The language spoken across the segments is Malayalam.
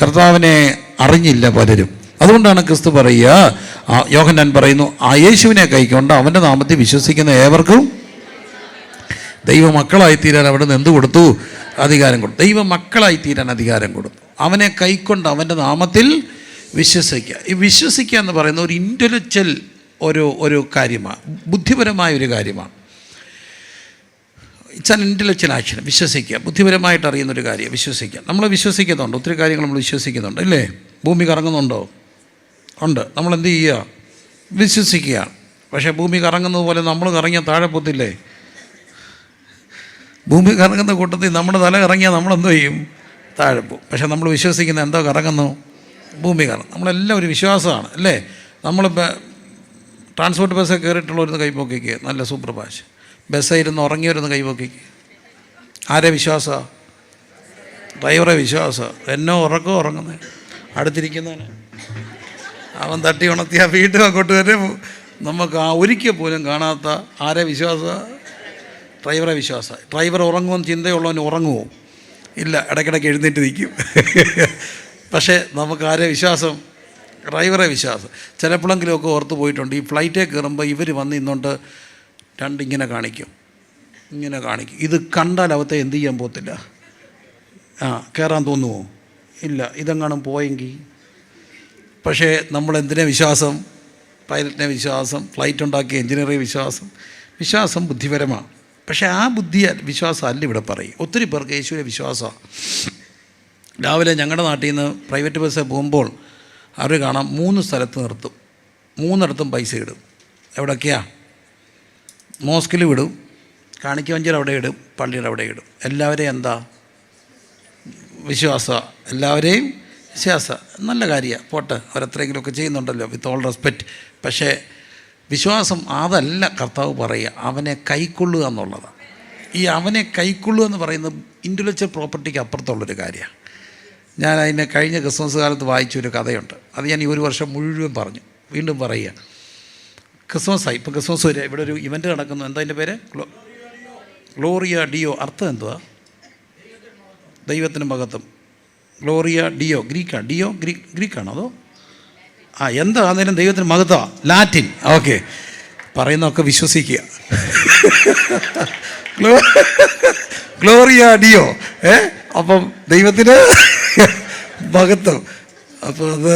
കർത്താവിനെ അറിഞ്ഞില്ല പലരും. അതുകൊണ്ടാണ് ക്രിസ്തു പറയുക, യോഹന്നാൻ പറയുന്നു, ആ യേശുവിനെ കൈക്കൊണ്ട് അവൻ്റെ നാമത്തിൽ വിശ്വസിക്കുന്ന ഏവർക്കും ദൈവമക്കളായി തീരാൻ അവിടെ നിന്ന് എന്ത് കൊടുത്തു? അധികാരം കൊടുത്തു. ദൈവമക്കളായി തീരാൻ അധികാരം കൊടുത്തു. അവനെ കൈക്കൊണ്ട് അവൻ്റെ നാമത്തിൽ വിശ്വസിക്കുക. ഈ വിശ്വസിക്കുക എന്ന് പറയുന്ന ഒരു ഇൻ്റലക്ച്വൽ ഒരു കാര്യമാണ്, ബുദ്ധിപരമായ ഒരു കാര്യമാണ്. It's an intellectual action. വിശ്വസിക്കുക, ബുദ്ധിപരമായിട്ട് അറിയുന്നൊരു കാര്യം വിശ്വസിക്കുക. നമ്മൾ വിശ്വസിക്കുന്നുണ്ട്, ഒത്തിരി കാര്യങ്ങൾ നമ്മൾ വിശ്വസിക്കുന്നുണ്ട്, അല്ലേ? ഭൂമി കറങ്ങുന്നുണ്ടോ? ഉണ്ട്. നമ്മളെന്ത് ചെയ്യുക? വിശ്വസിക്കുക. പക്ഷേ ഭൂമി കറങ്ങുന്നത് പോലെ നമ്മൾ കറങ്ങിയാൽ താഴെ പോത്തില്ലേ? ഭൂമി കറങ്ങുന്ന കൂട്ടത്തിൽ നമ്മുടെ തല കറങ്ങിയാൽ നമ്മളെന്തോ ചെയ്യും? താഴെ പോകും. പക്ഷേ നമ്മൾ വിശ്വസിക്കുന്ന എന്തോ കറങ്ങുന്നു? ഭൂമി കറങ്ങും. നമ്മളെല്ലാം ഒരു വിശ്വാസമാണ്, അല്ലേ? നമ്മൾ ട്രാൻസ്പോർട്ട് ബസ്സൊക്കെ കയറിയിട്ടുള്ളവരുന്ന് കൈപ്പൊക്കിക്ക്, നല്ല സൂപ്പർ ഭാഷ. ബസ്സായിരുന്ന് ഉറങ്ങിയവരുന്ന് കൈപ്പൊക്കിക്ക്. ആരെ വിശ്വാസമാണ്? ഡ്രൈവറെ വിശ്വാസമാണ്. എന്നോ ഉറക്കോ ഉറങ്ങുന്നത് അടുത്തിരിക്കുന്നവന് അവൻ തട്ടി ഉണർത്തിയ വീട്ടിൽ അങ്ങോട്ട് വരെ നമുക്ക് ഒരിക്കൽ പോലും കാണാത്ത ആരെ വിശ്വാസമാണ്? ഡ്രൈവറെ വിശ്വാസമാണ്. ഡ്രൈവർ ഉറങ്ങുമെന്ന് ചിന്തയുള്ളവന് ഉറങ്ങുമോ? ഇല്ല, ഇടയ്ക്കിടയ്ക്ക് എഴുന്നേറ്റ് നിൽക്കും. പക്ഷേ നമുക്ക് ആരെ വിശ്വാസം? ഡ്രൈവറെ വിശ്വാസം. ചിലപ്പോഴെങ്കിലുമൊക്കെ ഓർത്ത് പോയിട്ടുണ്ട്, ഈ ഫ്ലൈറ്റേ കയറുമ്പോൾ ഇവർ വന്ന് ഇന്നുകൊണ്ട് രണ്ടിങ്ങനെ കാണിക്കും, ഇങ്ങനെ കാണിക്കും. ഇത് കണ്ടാൽ അവത്തെ എന്ത് ചെയ്യാൻ പോകത്തില്ല. കയറാൻ തോന്നുമോ? ഇല്ല. ഇതെങ്ങാനും പോയെങ്കിൽ. പക്ഷേ നമ്മളെന്തിനെ വിശ്വാസം? പൈലറ്റിനെ വിശ്വാസം, ഫ്ലൈറ്റ് ഉണ്ടാക്കിയ എഞ്ചിനീയറെ വിശ്വാസം ബുദ്ധിപരമാണ്. പക്ഷേ ആ വിശ്വാസം അല്ല ഇവിടെ പറയും. ഒത്തിരി പേർക്ക് യേശുവിനെ വിശ്വാസമാണ്. രാവിലെ ഞങ്ങളുടെ നാട്ടിൽ നിന്ന് പ്രൈവറ്റ് ബസ്സിൽ പോകുമ്പോൾ അവർ കാണാം 3 സ്ഥലത്ത് നിർത്തും, 3 പൈസ ഇടും. എവിടൊക്കെയാണ്? മോസ്കിൽ വിടും, കാണിക്കവഞ്ചിയുടെ അവിടെ ഇടും, പള്ളിയുടെ അവിടെ ഇടും. എല്ലാവരെയും എന്താ? വിശ്വാസമാണ്. എല്ലാവരെയും വിശ്വാസം. നല്ല കാര്യമാണ്, പോട്ടെ, അവരെത്രയെങ്കിലുമൊക്കെ ചെയ്യുന്നുണ്ടല്ലോ, വിത്ത് ഓൾ റെസ്പെക്റ്റ്. പക്ഷേ വിശ്വാസം അതല്ല കർത്താവ് പറയുക, അവനെ കൈക്കൊള്ളുക എന്നുള്ളതാണ്. ഈ അവനെ കൈക്കൊള്ളുക എന്ന് പറയുന്നത് ഇൻ്റലക്ച്വൽ പ്രോപ്പർട്ടിക്ക് അപ്പുറത്തുള്ളൊരു കാര്യമാണ്. ഞാൻ അതിനെ കഴിഞ്ഞ ക്രിസ്മസ് കാലത്ത് വായിച്ചൊരു കഥയുണ്ട്. അത് ഞാൻ ഈ ഒരു വർഷം മുഴുവൻ പറഞ്ഞു, വീണ്ടും പറയുക. ക്രിസ്മസായി, ഇപ്പോൾ ക്രിസ്മസ് വരെ ഇവിടെ ഒരു ഇവൻ്റ് നടക്കുന്നു. എന്താ അതിൻ്റെ പേര്? ഗ്ലോറിയ ഡിയോ. അർത്ഥം എന്തുവാ? ദൈവത്തിന് മഹത്വം. ഗ്ലോറിയ ഡിയോ ഗ്രീക്കാണ്. ഡിയോ ഗ്രീക്കാണോ അതോ എന്താ അന്നേരം ദൈവത്തിന് മഹത്വം? ലാറ്റിൻ. ഓക്കെ, പറയുന്നതൊക്കെ വിശ്വസിക്കുക. ഗ്ലോറിയ ഡിയോ. അപ്പം ദൈവത്തിന് മഹത്വം. അപ്പോൾ അത്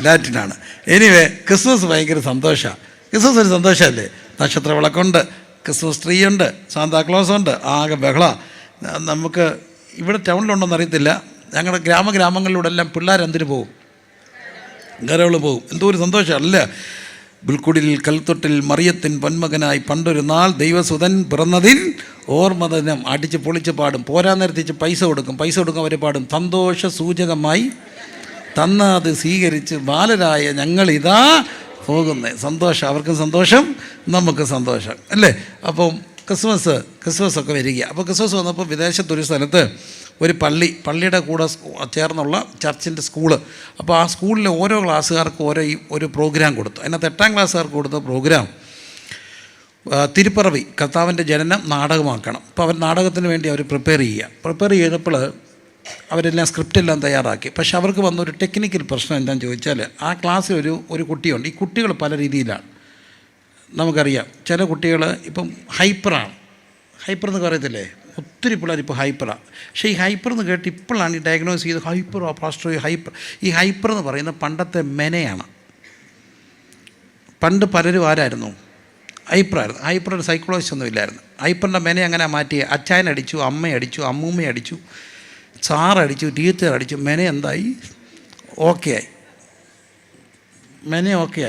ലാറ്റിനാണ്. എനിവേ, ക്രിസ്മസ് ഭയങ്കര സന്തോഷമാണ്. ക്രിസ്മസ് ഒരു സന്തോഷമല്ലേ? നക്ഷത്ര വിളക്കുണ്ട്, ക്രിസ്മസ് ട്രീ ഉണ്ട്, സാന്താക്ലോസ് ഉണ്ട്, ആകെ ബഹള. നമുക്ക് ഇവിടെ ടൗണിലുണ്ടോയെന്ന് അറിയത്തില്ല, ഞങ്ങളുടെ ഗ്രാമങ്ങളിലൂടെ എല്ലാം പിള്ളേരെന്തിന് പോകും? ഗരകൾ പോകും. എന്തോ ഒരു സന്തോഷമല്ല. ബുൽക്കുടിൽ കൽത്തൊട്ടിൽ മറിയത്തിൻ പൊന്മകനായി പണ്ടൊരു നാൾ ദൈവസുതൻ പിറന്നതിൽ ഓർമ്മദിനം. അടിച്ച് പൊളിച്ച് പാടും. പോരാ നേരത്തിച്ച് പൈസ കൊടുക്കും അവർ പാടും. സന്തോഷ സൂചകമായി തന്ന അത് സ്വീകരിച്ച് ബാലരായ ഞങ്ങളിതാ പോകുന്നത്. സന്തോഷം, അവർക്കും സന്തോഷം, നമുക്ക് സന്തോഷം, അല്ലേ? അപ്പം ക്രിസ്മസൊക്കെ വരിക. അപ്പോൾ ക്രിസ്മസ് വന്നപ്പോൾ വിദേശത്തൊരു സ്ഥലത്ത് ഒരു പള്ളിയുടെ കൂടെ ചേർന്നുള്ള ചർച്ചിൻ്റെ സ്കൂള്. അപ്പോൾ ആ സ്കൂളിലെ ഓരോ ക്ലാസ്സുകാർക്കും ഒരു പ്രോഗ്രാം കൊടുത്തു. അതിനകത്ത് 8ാം ക്ലാസ്സുകാർക്ക് കൊടുത്ത പ്രോഗ്രാം തിരുപ്പിറവി, കർത്താവിൻ്റെ ജനനം നാടകമാക്കണം. അപ്പോൾ അവർ നാടകത്തിന് വേണ്ടി അവർ പ്രിപ്പയർ ചെയ്തപ്പോൾ അവരെല്ലാം സ്ക്രിപ്റ്റെല്ലാം തയ്യാറാക്കി. പക്ഷെ അവർക്ക് വന്നൊരു ടെക്നിക്കൽ പ്രശ്നം എന്താണെന്ന് ചോദിച്ചാൽ, ആ ക്ലാസ്സിൽ ഒരു കുട്ടിയുണ്ട്. ഈ കുട്ടികൾ പല രീതിയിലാണ്, നമുക്കറിയാം. ചില കുട്ടികൾ ഇപ്പം ഹൈപ്പർ എന്ന് പറയത്തില്ലേ? ഒത്തിരി പിള്ളേർ ഇപ്പോൾ ഹൈപ്പറാണ്. പക്ഷേ ഈ ഹൈപ്പർ എന്ന് കേട്ട് ഇപ്പോഴാണ് ഈ ഡയഗ്നോസ് ചെയ്ത് ഹൈപ്പറോ പാസ്റ്ററോ ഈ ഹൈപ്പർ എന്ന് പറയുന്ന പണ്ടത്തെ മെനയാണ്. പണ്ട് പലരും ആരായിരുന്നു? ഹൈപ്പറായിരുന്നു. ഹൈപ്പറിന് സൈക്കോളജിസ്റ്റ് ഒന്നും ഇല്ലായിരുന്നു. ഹൈപ്പറിൻ്റെ മെന അങ്ങനെ മാറ്റി. അച്ചായനടിച്ചു, അമ്മയടിച്ചു, അമ്മൂമ്മയടിച്ചു, സാറടിച്ചു, ടീച്ചർ അടിച്ചു. മെന എന്തായി? ഓക്കെ ആയി. ഓക്കെ.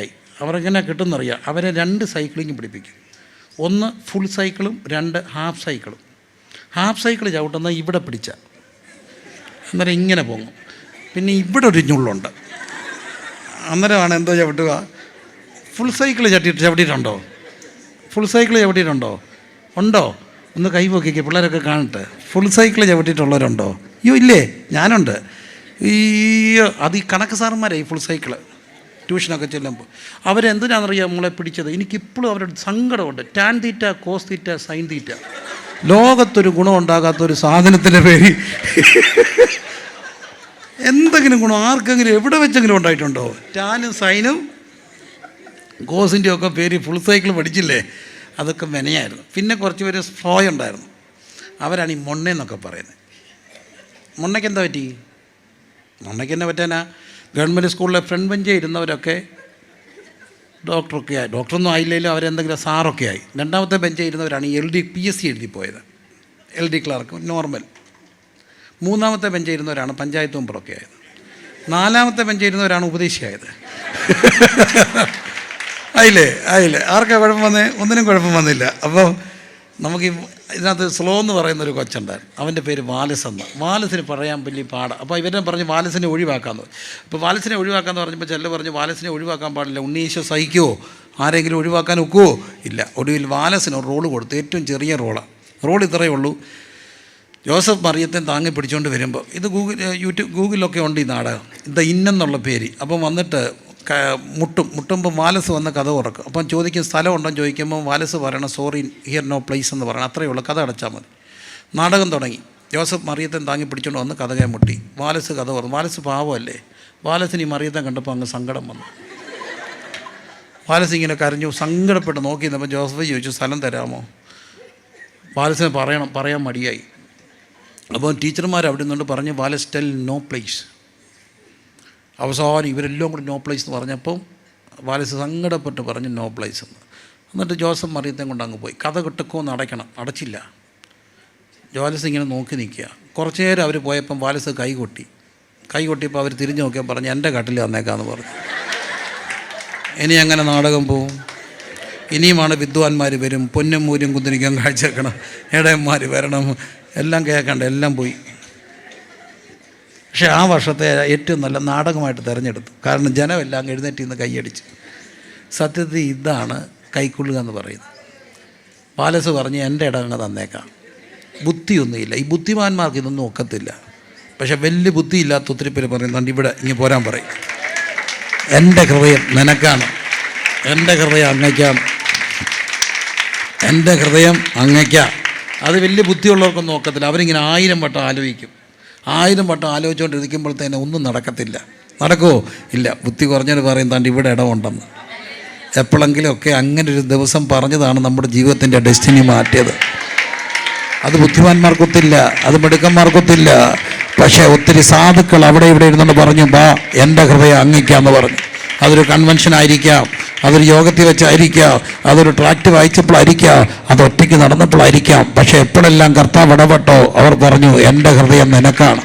അവരെങ്ങനെ കിട്ടുമെന്നറിയാം. അവരെ 2 സൈക്ലിങ് പിടിപ്പിക്കും. 1 ഫുൾ സൈക്കിളും 2 ഹാഫ് സൈക്കിളും. ഹാഫ് സൈക്കിൾ ചവിട്ടുന്നത് ഇവിടെ പിടിച്ച, അന്നേരം ഇങ്ങനെ പോകും. പിന്നെ ഇവിടെ ഒരു ഞുള്ളുണ്ട്, അന്നേരമാണ് എന്തോ ചവിട്ടുക. ഫുൾ സൈക്കിൾ ചവിട്ടിയിട്ടുണ്ടോ? ഫുൾ സൈക്കിൾ ചവിട്ടിയിട്ടുണ്ടോ? ഉണ്ടോ? ഒന്ന് കൈ പൊക്കിക്കുക, പിള്ളേരൊക്കെ കാണട്ടെ. ഫുൾ സൈക്കിൾ ചവിട്ടിയിട്ടുള്ളവരുണ്ടോ? അയ്യോ, ഇല്ലേ? ഞാനുണ്ട്. അത് ഈ കണക്ക് സാറന്മാരെ ഈ ഫുൾ സൈക്കിള് ട്യൂഷനൊക്കെ ചെല്ലുമ്പോൾ അവരെന്തിനാണെന്നറിയാം നമ്മളെ പിടിച്ചത്? എനിക്കിപ്പോഴും അവരുടെ സങ്കടമുണ്ട്. Tan theta, cos theta, sine theta. ലോകത്തൊരു ഗുണം ഉണ്ടാകാത്തൊരു സാധനത്തിൻ്റെ പേര് എന്തെങ്കിലും ഗുണം ആർക്കെങ്കിലും എവിടെ വെച്ചെങ്കിലും ഉണ്ടായിട്ടുണ്ടോ? ടാനും സൈനും കോസിൻ്റെ ഒക്കെ പേര് ഫുൾ സൈക്കിൾ പഠിച്ചില്ലേ, അതൊക്കെ മെനയായിരുന്നു. പിന്നെ കുറച്ച് പേര് ഫ്ലോയ് ഉണ്ടായിരുന്നു, അവരാണ് ഈ മൊണ്ണയെന്നൊക്കെ പറയുന്നത്. മൊണ്ണയ്ക്ക് എന്താ പറ്റി? മൊണ്ണയ്ക്ക് എന്നാ പറ്റാനാ? ഗവൺമെൻറ് സ്കൂളിലെ ഫ്രണ്ട് ബെഞ്ചിൽ ഇരുന്നവരൊക്കെ ഡോക്ടറൊക്കെ ആയി. ഡോക്ടറൊന്നും ആയില്ലെങ്കിലും അവരെന്തെങ്കിലും സാറൊക്കെ ആയി. രണ്ടാമത്തെ ബെഞ്ചിൽ ഇരുന്നവരാണ് PSC എഴുതി പോയത്, LD ക്ലർക്ക് നോർമൽ. മൂന്നാമത്തെ ബെഞ്ചിൽ ഇരുന്നവരാണ് പഞ്ചായത്ത് മെമ്പറൊക്കെ ആയത്. നാലാമത്തെ ബെഞ്ചിൽ ഇരുന്നവരാണ് ഉപദേശിയായത്. ആയില്ലേ? ആർക്കാ കുഴപ്പം വന്നേ? ഒന്നിനും കുഴപ്പം വന്നില്ല. അപ്പോൾ നമുക്ക് ഇതിനകത്ത് സ്ലോ എന്ന് പറയുന്നൊരു കൊച്ചുണ്ടായിരുന്നു, അവൻ്റെ പേര് വാലസ് എന്ന്. വാലസിന് പറയാൻ വലിയ പാടാണ്. അപ്പോൾ ഇവരെ പറഞ്ഞ് വാലസിനെ ഒഴിവാക്കാമെന്ന്. അപ്പോൾ വാലസിനെ ഒഴിവാക്കാമെന്ന് പറഞ്ഞപ്പോൾ ചെല്ല പറഞ്ഞ് വാലസിനെ ഒഴിവാക്കാൻ പാടില്ല, ഉണ്ണീശോ സഹിക്കുമോ, ആരെങ്കിലും ഒഴിവാക്കാൻ ഒക്കുമോ? ഇല്ല. ഒടുവിൽ വാലസിന് ഒരു റോള് കൊടുത്തു, ഏറ്റവും ചെറിയ റോളാണ്. റോൾ ഇത്രയേ ഉള്ളൂ. ജോസഫ് മറിയത്തെ താങ്ങി പിടിച്ചുകൊണ്ട് വരുമ്പോൾ, ഇത് ഗൂഗിളിലൊക്കെ ഉണ്ട് ഈ നാടകം, ദ ഇന്നെന്നുള്ള പേര്. അപ്പം വന്നിട്ട് മുട്ടുമ്പോൾ വാലസ് വന്ന് കഥ തുറക്കും. അപ്പം ചോദിക്കും സ്ഥലം ഉണ്ടോ എന്ന് ചോദിക്കുമ്പോൾ വാലസ് പറയണം സോറി ഹിയർ നോ പ്ലേസ് എന്ന് പറയണം. അത്രയേ ഉള്ളൂ, കഥ അടച്ചാൽ മതി. നാടകം തുടങ്ങി. ജോസഫ് മറിയത്തെ താങ്ങി പിടിച്ചുകൊണ്ട് വന്ന് കഥകെ മുട്ടി. വാലസ് കഥ പറഞ്ഞു. വാലസ് പാവമല്ലേ, വാലസിന് ഈ മറിയത്തെ കണ്ടപ്പോൾ അങ്ങ് സങ്കടം വന്നു. വാലസ് ഇങ്ങനെ കരഞ്ഞു, സങ്കടപ്പെട്ട് നോക്കി നിന്നപ്പോൾ ജോസഫ് ചോദിച്ചു സ്ഥലം തരാമോ? വാലസിനെ പറയാൻ മടിയായി. അപ്പോൾ ടീച്ചർമാർ അവിടെ നിന്നുകൊണ്ട് പറഞ്ഞു വാലസ് ടെൽ നോ പ്ലേസ്. അവസാനം ഇവരെല്ലാം കൂടി നോ പ്ലേസ് എന്ന് പറഞ്ഞപ്പോൾ വാലസ് സങ്കടപ്പെട്ട് പറഞ്ഞു നോ പ്ലേസ് എന്ന്. എന്നിട്ട് ജോസഫ് മറിയത്തെ കൊണ്ട് അങ്ങ് പോയി. കഥ കിട്ടക്കോന്ന് അടച്ചില്ല. വാലസ് ഇങ്ങനെ നോക്കി നിൽക്കുക. കുറച്ച് നേരം അവർ പോയപ്പം വാലസ് കൈ കൊട്ടിയപ്പോൾ അവർ തിരിഞ്ഞു നോക്കിയാൽ പറഞ്ഞു എൻ്റെ കട്ടിൽ വന്നേക്കാന്ന് പറഞ്ഞു. ഇനി അങ്ങനെ നാടകം പോവും. ഇനിയുമാണ് വിദ്വാൻമാർ വരും, പൊന്നും മൂരും കുന്തിരിക്കാൻ കാഴ്ച വെക്കണം, ഇടയന്മാർ വരണം, എല്ലാം കേൾക്കണ്ട, എല്ലാം പോയി. പക്ഷേ ആ വർഷത്തെ ഏറ്റവും നല്ല നാടകമായിട്ട് തിരഞ്ഞെടുത്തു. കാരണം ജനമെല്ലാം എഴുന്നേറ്റ് നിന്ന് കൈയടിച്ച്. സത്യത്തിൽ ഇതാണ് കൈക്കൊള്ളുക എന്ന് പറയുന്നത്. വാലസ് പറഞ്ഞ് എൻ്റെ ഇടങ്ങ് തന്നേക്കാം. ബുദ്ധിയൊന്നുമില്ല, ഈ ബുദ്ധിമാന്മാർക്ക് ഇതൊന്നും ഒക്കത്തില്ല. പക്ഷെ വലിയ ബുദ്ധിയില്ലാത്ത ഒത്തിരി പേര് പറയുന്നുണ്ട് ഇവിടെ ഇങ്ങനെ പോരാൻ പറയും. എൻ്റെ ഹൃദയം നിനക്കാണ്, എൻ്റെ ഹൃദയം അങ്ങയ്ക്കാണ്, എൻ്റെ ഹൃദയം അങ്ങയ്ക്കാം. അത് വലിയ ബുദ്ധിയുള്ളവർക്കൊന്നും നോക്കത്തില്ല. അവരിങ്ങനെ 1000 വട്ടം ആലോചിക്കും. 1000 വട്ടം ആലോചിച്ചുകൊണ്ടിരിക്കുമ്പോഴത്തേനെ ഒന്നും നടക്കത്തില്ല. നടക്കുമോ? ഇല്ല. ബുദ്ധി കുറഞ്ഞവർ പറയും താണ്ട് ഇവിടെ ഇടമുണ്ടെന്ന്. എപ്പോഴെങ്കിലുമൊക്കെ അങ്ങനെ ഒരു ദിവസം പറഞ്ഞതാണ് നമ്മുടെ ജീവിതത്തിൻ്റെ ഡെസ്റ്റിനി മാറ്റിയത്. അത് ബുദ്ധിമാന്മാർക്കൊത്തില്ല, അത് മിടുക്കന്മാർക്കൊത്തില്ല. പക്ഷേ ഒത്തിരി സാധുക്കൾ അവിടെ ഇവിടെ ഇരുന്നുകൊണ്ട് പറഞ്ഞു ബാ എൻ്റെ ഹൃദയം അങ്ങയ്ക്കാന്ന് പറഞ്ഞു. അതൊരു കൺവെൻഷൻ ആയിരിക്കാം, അതൊരു യോഗത്തിൽ വെച്ചായിരിക്കാം, അതൊരു ട്രാക്റ്റ് വായിച്ചപ്പോഴായിരിക്കാം, അത് ഒറ്റയ്ക്ക് നടന്നപ്പോഴായിരിക്കാം. പക്ഷേ എപ്പോഴെല്ലാം കർത്താവ് ഇടപെട്ടോ അവർ പറഞ്ഞു എൻ്റെ ഹൃദയം നിനക്കാണ്.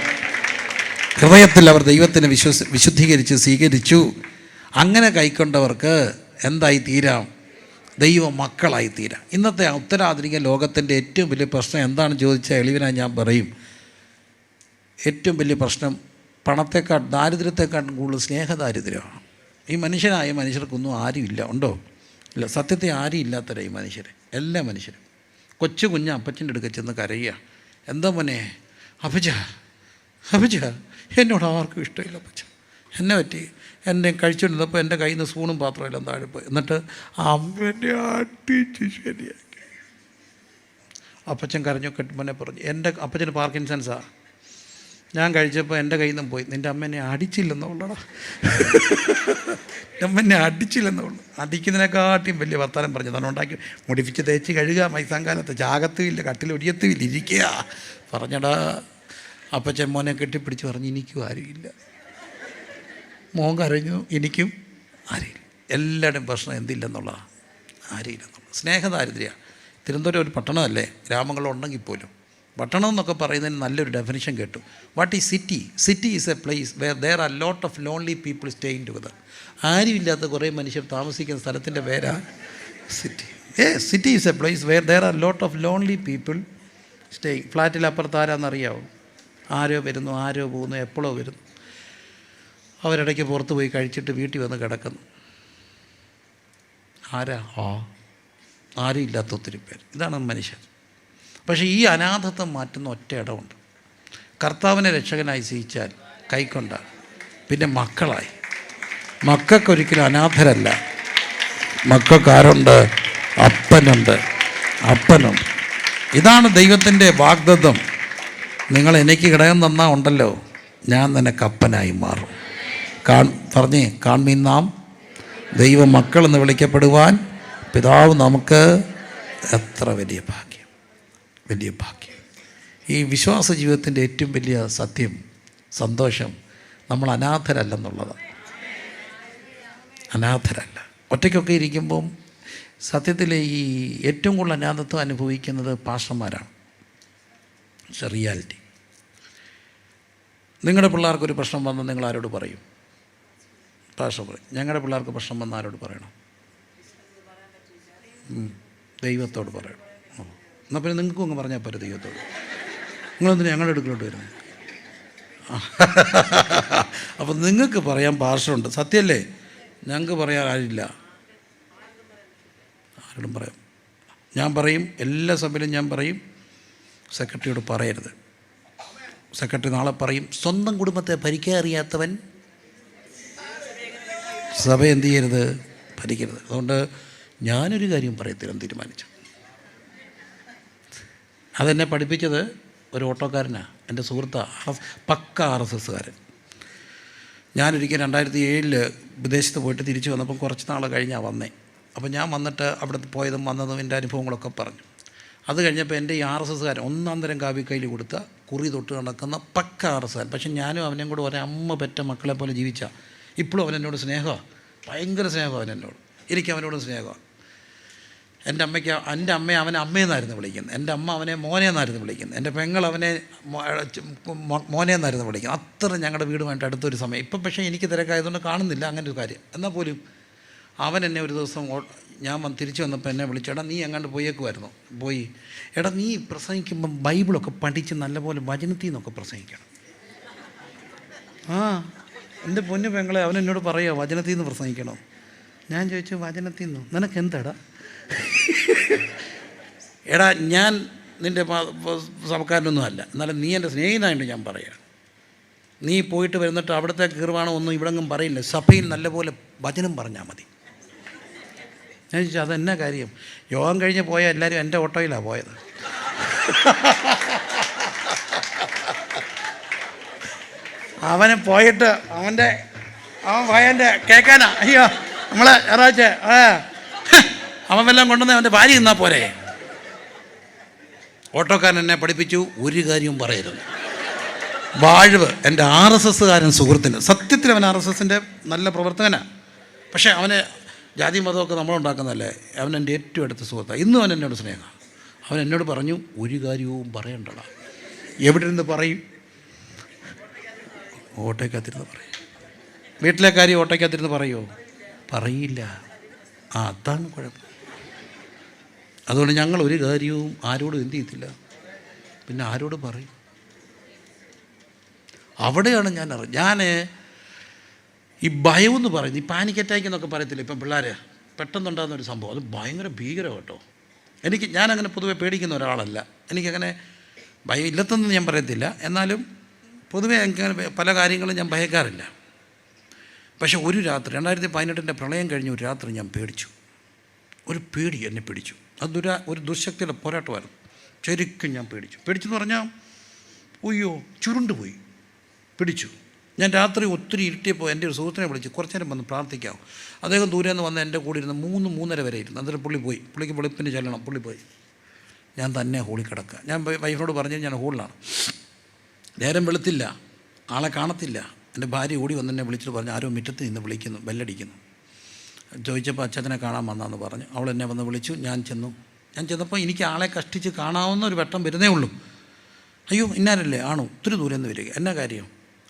ഹൃദയത്തിൽ അവർ ദൈവത്തിനെ വിശുദ്ധീകരിച്ച് സ്വീകരിച്ചു. അങ്ങനെ കൈക്കൊണ്ടവർക്ക് എന്തായി തീരാം? ദൈവ മക്കളായി തീരാം. ഇന്നത്തെ ഉത്തരാധുനിക ലോകത്തിൻ്റെ ഏറ്റവും വലിയ പ്രശ്നം എന്താണെന്ന് ചോദിച്ചാൽ എളിവിനായി ഞാൻ പറയും, ഏറ്റവും വലിയ പ്രശ്നം പണത്തെക്കാൾ ദാരിദ്ര്യത്തെക്കാളും കൂടുതൽ സ്നേഹദാരിദ്ര്യമാണ്. ഈ മനുഷ്യർക്കൊന്നും ആരുമില്ല. ഉണ്ടോ? ഇല്ല. സത്യത്തെ ആരും ഇല്ലാത്തവരാ ഈ മനുഷ്യർ, എല്ലാ മനുഷ്യരും. കൊച്ചു കുഞ്ഞ് അപ്പച്ചൻ്റെ അടുക്ക ചെന്ന് കരയുക, എന്താ മോനെ അപ്പച്ച എന്നോട് ആർക്കും ഇഷ്ടമില്ല അപ്പച്ച, എന്നെ പറ്റി എന്നെ കഴിച്ചുകൊണ്ടിരുന്നപ്പോൾ എൻ്റെ കയ്യിൽ നിന്ന് സ്പൂണും പാത്രവും എല്ലാം താഴെ പോയി. എന്നിട്ട് അമ്മേനെ അടിച്ച് ശരിയാക്കി. അപ്പച്ചൻ കരഞ്ഞൊക്കെ മോനെ പറഞ്ഞു. എൻ്റെ അപ്പച്ചന് പാർക്കിൻസൺസാണ്. ഞാൻ കഴിച്ചപ്പോൾ എൻ്റെ കയ്യിൽ നിന്നും പോയി. നിൻ്റെ അമ്മ എന്നെ അടിച്ചില്ലെന്നുള്ളടാ, അമ്മ അടിച്ചില്ലെന്നുള്ളു. അടിക്കുന്നതിനെക്കാട്ടിയും വലിയ വർത്താനം പറഞ്ഞു തന്നെ ഉണ്ടാക്കി മുടിപ്പിച്ച് തേച്ച് കഴുകുക, മൈസാങ്കാലത്ത് ചാകത്തുമില്ല, കട്ടിലൊടിയത്തുമില്ല, ഇരിക്കുക പറഞ്ഞടാ. അപ്പച്ചൻ മോനെ കെട്ടിപ്പിടിച്ച് പറഞ്ഞു എനിക്കും ആരുമില്ല. മോൻ കരഞ്ഞു, എനിക്കും ആരുമില്ല. എല്ലാവരുടെയും പ്രശ്നം എന്തില്ലെന്നുള്ളതാണ്, ആരുമില്ലെന്നുള്ളത്. സ്നേഹദാരിദ്ര്യമാണ്. തിരുവനന്തപുരം ഒരു പട്ടണമല്ലേ, ഗ്രാമങ്ങളുണ്ടെങ്കിൽ പോലും. പട്ടണം എന്നൊക്കെ പറയുന്നതിന് നല്ലൊരു ഡെഫിനിഷൻ കേട്ടു. What is city? City is a place where there are lot of lonely people staying together. ആരുമില്ലാത്ത കുറേ മനുഷ്യർ താമസിക്കുന്ന സ്ഥലത്തിൻ്റെ പേരാ city. City is a place where there are lot of lonely people staying. ഫ്ലാറ്റിൽ അപ്പുറത്ത് ആരാന്നറിയാവോ? ആരോ വരുന്നു, ആരോ പോകുന്നു, എപ്പോഴോ വരുന്നു. അവരിടയ്ക്ക് പുറത്ത് പോയി കഴിച്ചിട്ട് വീട്ടിൽ വന്ന് കിടക്കുന്നു. ആരും ഇല്ലാത്ത ഒത്തിരി പേര്. ഇതാണ് മനുഷ്യൻ. പക്ഷേ ഈ അനാഥത്വം മാറ്റുന്ന ഒറ്റ ഇടമുണ്ട്. കർത്താവിനെ രക്ഷകനായി സ്വീകരിച്ചാൽ കൈക്കൊണ്ടാൽ പിന്നെ മക്കളായി. മക്കൾക്കൊരിക്കലും അനാഥരല്ല. മക്കൾക്കാരുണ്ട്? അപ്പനുണ്ട്. ഇതാണ് ദൈവത്തിൻ്റെ വാഗ്ദത്തം. നിങ്ങൾ എനിക്ക് ഘടകം തന്നാൽ ഉണ്ടല്ലോ, ഞാൻ തന്നെ കപ്പനായി മാറും. പറഞ്ഞേ, കാൺമീൻ നാം ദൈവ മക്കളെന്ന് വിളിക്കപ്പെടുവാൻ പിതാവ് നമുക്ക് എത്ര വലിയ ഭാഗ്യം, വലിയ ഭാഗ്യം. ഈ വിശ്വാസ ജീവിതത്തിൻ്റെ ഏറ്റവും വലിയ സത്യം, സന്തോഷം, നമ്മൾ അനാഥരല്ലെന്നുള്ളതാണ്. അനാഥരല്ല. ഒറ്റയ്ക്കൊക്കെ ഇരിക്കുമ്പം സത്യത്തിൽ ഈ ഏറ്റവും കൂടുതൽ അനാഥത്വം അനുഭവിക്കുന്നത് പാസ്റ്റർമാരാണ്. റിയാലിറ്റി. നിങ്ങളുടെ പിള്ളേർക്കൊരു പ്രശ്നം വന്നാൽ നിങ്ങൾ ആരോട് പറയും? പാസ്റ്റർ പറയും. ഞങ്ങളുടെ പിള്ളേർക്ക് പ്രശ്നം വന്നാൽ ആരോട് പറയണം? ദൈവത്തോട് പറയണം. എന്നാൽ പിന്നെ നിങ്ങൾക്കും അങ്ങ് പറഞ്ഞാൽ പോരെ ദൈവത്തോട്. നിങ്ങളെന്തിനാ ഞങ്ങളുടെ അടുക്കലോട്ട് വരുന്നത്? അപ്പം നിങ്ങൾക്ക് പറയാൻ പാസ്റ്ററുണ്ട്, സത്യമല്ലേ? ഞങ്ങൾക്ക് പറയാൻ ആരില്ല. ആരോടും പറയാം. ഞാൻ പറയും, എല്ലാ സഭയിലും ഞാൻ പറയും, സെക്രട്ടറിയോട് പറയരുത്. സെക്രട്ടറി നാളെ പറയും, സ്വന്തം കുടുംബത്തെ ഭരിക്കാൻ അറിയാത്തവൻ സഭ എന്ത് ചെയ്യരുത്? ഭരിക്കരുത്. അതുകൊണ്ട് ഞാനൊരു കാര്യം പറയത്തില്ലെന്ന് തീരുമാനിച്ചു. അതെന്നെ പഠിപ്പിച്ചത് ഒരു ഓട്ടോക്കാരനാണ്, എൻ്റെ സുഹൃത്താണ്, പക്ക RSSകാരൻ. ഞാനൊരിക്കൽ 2007 വിദേശത്ത് പോയിട്ട് തിരിച്ചു വന്നപ്പോൾ കുറച്ച് നാൾ കഴിഞ്ഞാണ് വന്നേ. അപ്പോൾ ഞാൻ വന്നിട്ട് അവിടെ പോയതും വന്നതും എൻ്റെ അനുഭവങ്ങളൊക്കെ പറഞ്ഞു. അത് കഴിഞ്ഞപ്പോൾ എൻ്റെ ഈ RSSകാരൻ ഒന്നാം തരം കാവ്യ കയ്യിൽ കൊടുത്ത കുറി തൊട്ട് നടക്കുന്ന പക്ക RSSകാരൻ. പക്ഷെ ഞാനും അവനെയും കൂടെ ഒരമ്മ പെറ്റ മക്കളെ പോലെ ജീവിച്ച. ഇപ്പോഴും അവനെന്നോട് സ്നേഹമാണ്, ഭയങ്കര സ്നേഹമാണ് അവനെന്നോട്. എനിക്ക് അവനോട് സ്നേഹമാണ്. എൻ്റെ അമ്മയെ അവനെ അമ്മയെന്നായിരുന്നു വിളിക്കുന്നത്. എൻ്റെ അമ്മ അവനെ മോനെന്നായിരുന്നു വിളിക്കുന്നത്. എൻ്റെ പെങ്ങൾ അവനെ മോനെന്നായിരുന്നു വിളിക്കുന്നത്. അത്ര ഞങ്ങളുടെ വീടുമായിട്ട് അടുത്തൊരു സമയം. ഇപ്പം പക്ഷേ എനിക്ക് തിരക്കായതുകൊണ്ട് കാണുന്നില്ല അങ്ങനെ ഒരു കാര്യം. എന്നാൽ പോലും അവൻ എന്നെ ഒരു ദിവസം, ഞാൻ തിരിച്ചു വന്നപ്പോൾ എന്നെ വിളിച്ചു, എടാ നീ എങ്ങാണ്ട് പോയേക്കുമായിരുന്നു. പോയി, എടാ നീ പ്രസംഗിക്കുമ്പം ബൈബിളൊക്കെ പഠിച്ച് നല്ലപോലെ വചനത്തിൽ നിന്നൊക്കെ പ്രസംഗിക്കണം. എൻ്റെ പൊന്നു പെങ്ങളെ, അവൻ എന്നോട് പറയുക വചനത്തിൽ നിന്ന് പ്രസംഗിക്കണം. ഞാൻ ചോദിച്ചു, വചനത്തിൽ നിന്നോ? നിനക്ക് എന്താടാ? എടാ ഞാൻ നിൻ്റെ സഭക്കാരനൊന്നും അല്ല, എന്നാലും നീ എൻ്റെ സ്നേഹിതനായിട്ട് ഞാൻ പറയാം. നീ പോയിട്ട് വരുന്നിട്ട് അവിടുത്തെ കീർവാണോ ഒന്നും ഇവിടെങ്ങും പറയില്ല, സഭയിൽ നല്ലപോലെ വചനം പറഞ്ഞാൽ മതി. ഞാൻ ചോദിച്ചു, അതെന്നാ കാര്യം? യോഗം കഴിഞ്ഞ് പോയാൽ എല്ലാവരും എൻ്റെ ഓട്ടോയിലാണ് പോയത്. അവന് പോയിട്ട് അവൻ ഭയൻ്റെ കേൾക്കാനാ. അയ്യോ നമ്മളെ ഞായറാഴ്ച അവൻ വല്ലതും കൊണ്ടുവന്ന് അവൻ്റെ ഭാര്യ നിന്നാൽ പോരെ. ഓട്ടോക്കാരൻ എന്നെ പഠിപ്പിച്ചു, ഒരു കാര്യവും പറയരുത്. വാഴ്വ് എൻ്റെ RSSകാരൻ സുഹൃത്തിന്, സത്യത്തിൽ അവൻ RSSൻ്റെ നല്ല പ്രവർത്തകനാണ്. പക്ഷേ അവന് ജാതി മതമൊക്കെ നമ്മളുണ്ടാക്കുന്നതല്ലേ. അവൻ എൻ്റെ ഏറ്റവും അടുത്ത സുഹൃത്താണ്. ഇന്നും അവൻ എന്നോട് സ്നേഹമാണ്. അവൻ എന്നോട് പറഞ്ഞു, ഒരു കാര്യവും പറയണ്ടടാ. എവിടെ നിന്ന് പറയും? ഓട്ടോയ്ക്കകത്തിരുന്ന് പറയും. വീട്ടിലെ കാര്യം ഓട്ടോയ്ക്കകത്തിരുന്ന് പറയുമോ? പറയില്ല. അതാണ് കുഴപ്പം. അതുകൊണ്ട് ഞങ്ങൾ ഒരു കാര്യവും ആരോടും എന്ത് ചെയ്യത്തില്ല. പിന്നെ ആരോട് പറയും? അവിടെയാണ് ഞാൻ ഈ ഭയം എന്ന് പറയുന്നത്, ഈ പാനിക് അറ്റാക്ക് എന്നൊക്കെ പറയത്തില്ല ഇപ്പം പിള്ളേർ പെട്ടെന്നുണ്ടാകുന്നൊരു സംഭവം. അത് ഭയങ്കര ഭീകരം കേട്ടോ. ഞാനങ്ങനെ പൊതുവെ പേടിക്കുന്ന ഒരാളല്ല. എനിക്കങ്ങനെ ഭയം ഇല്ലത്തെന്ന് ഞാൻ പറയത്തില്ല. എന്നാലും പൊതുവേ എനിക്കങ്ങനെ പല കാര്യങ്ങളും ഞാൻ ഭയക്കാറില്ല. പക്ഷേ ഒരു രാത്രി 2018 പ്രളയം കഴിഞ്ഞ ഒരു രാത്രി ഞാൻ പേടിച്ചു. ഒരു പേടി എന്നെ പിടിച്ചു. അത് ഒരു ദുശക്തിയുടെ പോരാട്ടമായിരുന്നു. ശരിക്കും ഞാൻ പേടിച്ചെന്ന് പറഞ്ഞാൽ അയ്യോ ചുരുണ്ടുപോയി, പിടിച്ചു. ഞാൻ രാത്രി ഒത്തിരി ഇരുട്ടിയപ്പോൾ എൻ്റെ ഒരു സുഹൃത്തിനെ വിളിച്ച്, കുറച്ച് നേരം വന്ന് പ്രാർത്ഥിക്കാമോ? അദ്ദേഹം ദൂരെ നിന്ന് വന്ന് എൻ്റെ കൂടെ ഇരുന്ന് 3-3:30 വരെ ഇരുന്നു. എന്നിട്ട് പുള്ളിക്ക് വെളുപ്പിന് ചെല്ലണം. പുള്ളി പോയി. ഞാൻ തന്നെ ഹോളിൽ കിടക്കുക. ഞാൻ വൈഫിനോട് പറഞ്ഞു ഞാൻ ഹോളിലാണ്. നേരം വെളുത്തില്ല, ആളെ കാണത്തില്ല. എൻ്റെ ഭാര്യ ഓടി വന്ന് എന്നെ വിളിച്ചിട്ട് പറഞ്ഞു, ആരോ മുറ്റത്ത് നിന്ന് വിളിക്കുന്നു, ബെല്ലടിക്കുന്നു. ചോദിച്ചപ്പോൾ അച്ഛനെ കാണാൻ വന്നാന്ന് പറഞ്ഞു. അവൾ എന്നെ വന്ന് വിളിച്ചു. ഞാൻ ചെന്നപ്പോൾ എനിക്ക് ആളെ കഷ്ടിച്ച് കാണാവുന്ന ഒരു വട്ടം വരുന്നേ ഉള്ളൂ. അയ്യോ ഇന്നാരല്ലേ? ആണോ? ഒത്തിരി ദൂരെ നിന്ന് വരിക. എന്നാ കാര്യം?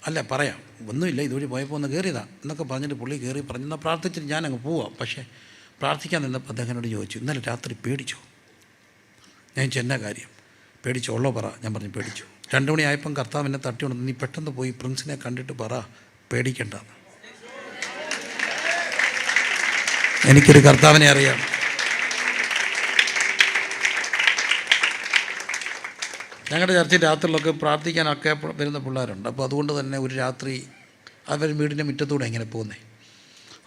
അല്ല പറയാം, ഒന്നുമില്ല, ഇതുവഴി പോയപ്പോൾ ഒന്ന് കയറിയതാണ് എന്നൊക്കെ പറഞ്ഞിട്ട് പുള്ളി കയറി പറഞ്ഞു. എന്നാൽ പ്രാർത്ഥിച്ചിട്ട് ഞാനങ്ങ് പോവാം. പക്ഷേ പ്രാർത്ഥിക്കാൻ നിന്നപ്പോൾ അദ്ദേഹത്തിനോട് ചോദിച്ചു, ഇന്നലെ രാത്രി പേടിച്ചോ? ഞാൻ ചെന്ന കാര്യം പേടിച്ചോ? ഉള്ളോ പറ. ഞാൻ പറഞ്ഞു പേടിച്ചു. 2 മണിയായപ്പം കർത്താവ് എന്നെ തട്ടിയുണ്ട്, നീ പെട്ടെന്ന് പോയി പ്രിൻസിനെ കണ്ടിട്ട് പറ പേടിക്കണ്ടെന്ന്. എനിക്കൊരു കർത്താവിനെ അറിയാം. ഞങ്ങളുടെ ചർച്ചയിൽ രാത്രിയിലൊക്കെ പ്രാർത്ഥിക്കാനൊക്കെ വരുന്ന പിള്ളേരുണ്ട്. അപ്പോൾ അതുകൊണ്ട് തന്നെ ഒരു രാത്രി അവർ വീടിൻ്റെ മുറ്റത്തൂടെ എങ്ങനെ പോകുന്നേ.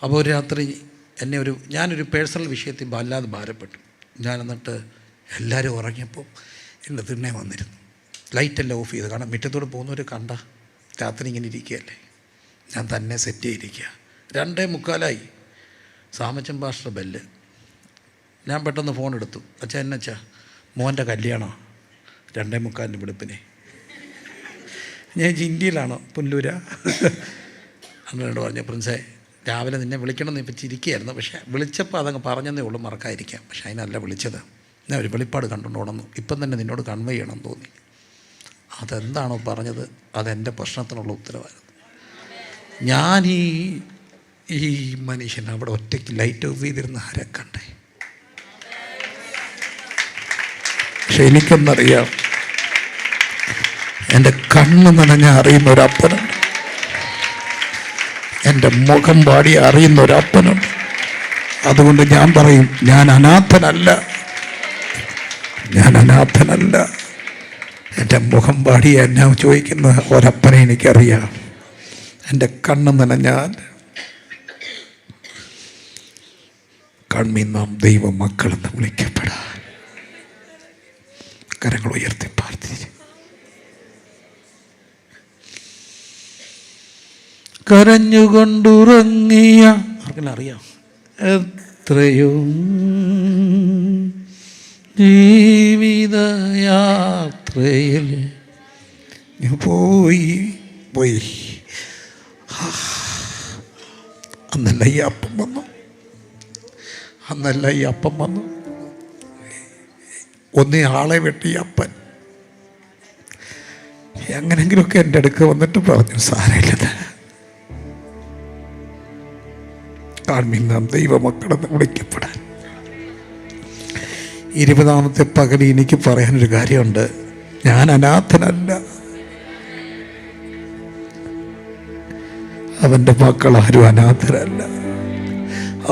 അപ്പോൾ ഒരു രാത്രി ഞാനൊരു പേഴ്സണൽ വിഷയത്തിൽ വല്ലാതെ ഭാരപ്പെട്ടു. ഞാൻ എന്നിട്ട് എല്ലാവരും ഉറങ്ങിയപ്പോൾ ഇന്ന് തിണ്ണെ വന്നിരുന്നു. ലൈറ്റെല്ലാം ഓഫ് ചെയ്ത്, കാരണം മുറ്റത്തോട് പോകുന്നവർ കണ്ട രാത്രി ഇങ്ങനെ ഇരിക്കുകയല്ലേ. ഞാൻ തന്നെ സെറ്റ് ചെയ്തിരിക്കുക. 2:45 സാമച്ചൻ പാസ്റ്റർ ബെല്ല്. ഞാൻ പെട്ടെന്ന് ഫോൺ എടുത്തു. അച്ഛാ എന്നച്ചാ മോൻ്റെ കല്യാണം 2:45 വെളുപ്പിനെ. ഞാൻ ഇന്ത്യയിലാണോ പുല്ലൂര? അന്നോട് പറഞ്ഞു, പ്രിൻസേ രാവിലെ നിന്നെ വിളിക്കണമെന്ന് ഇപ്പം ചിരിക്കുകയായിരുന്നു, പക്ഷേ വിളിച്ചപ്പോൾ അതങ്ങ് പറഞ്ഞതേ ഉള്ളൂ, മറക്കാതിരിക്കാം. പക്ഷേ അതിനല്ല വിളിച്ചത്. ഞാൻ ഒരു വെളിപ്പാട് കണ്ടുകൊണ്ട് ഉണർന്നു. ഇപ്പം തന്നെ നിന്നോട് കൺവേ ചെയ്യണമെന്ന് തോന്നി. അതെന്താണോ പറഞ്ഞത് അതെൻ്റെ പ്രശ്നത്തിനുള്ള ഉത്തരവായിരുന്നു. ഞാൻ ഈ മനുഷ്യൻ അവിടെ ഒറ്റയ്ക്ക് ലൈറ്റ് ഓഫ് ചെയ്തിരുന്ന ആരെ കണ്ടേ? പക്ഷെ എനിക്കൊന്നറിയാം, എൻ്റെ കണ്ണ് നനഞ്ഞ അറിയുന്ന ഒരപ്പനുണ്ട്, എൻ്റെ മുഖം പാടി അറിയുന്ന ഒരപ്പനുണ്ട്. അതുകൊണ്ട് ഞാൻ പറയും, ഞാൻ അനാഥനല്ല. എൻ്റെ മുഖം പാടി എന്നെ ചോദിക്കുന്ന ഒരപ്പനെ എനിക്കറിയാം. എൻ്റെ കണ്ണ് നനഞ്ഞാൽ കണ്ണിൽ നാം ദൈവ മക്കളെന്ന് വിളിക്കപ്പെടാൻ കരങ്ങൾ ഉയർത്തി പ്രാർത്ഥിച്ചു. കരഞ്ഞുകൊണ്ടുറങ്ങിയ ആർക്കെല്ലാം അറിയാം, എത്രയോ ജീവിതയാത്രയിൽ പോയി അന്നല്ല ഈ അപ്പം വന്നു. ഒന്നേ ആളെ വെട്ടി അപ്പൻ എങ്ങനെങ്കിലുമൊക്കെ എൻ്റെ അടുക്ക് വന്നിട്ട് പറഞ്ഞു, സാരമില്ലത് കാൺമീൻ നാം ദൈവമക്കളെന്ന് വിളിക്കപ്പെടാൻ. 20ാമത്തെ പകൽ എനിക്ക് പറയാനൊരു കാര്യമുണ്ട്. ഞാൻ അനാഥനല്ല. അവൻ്റെ മക്കൾ ആരും അനാഥരല്ല.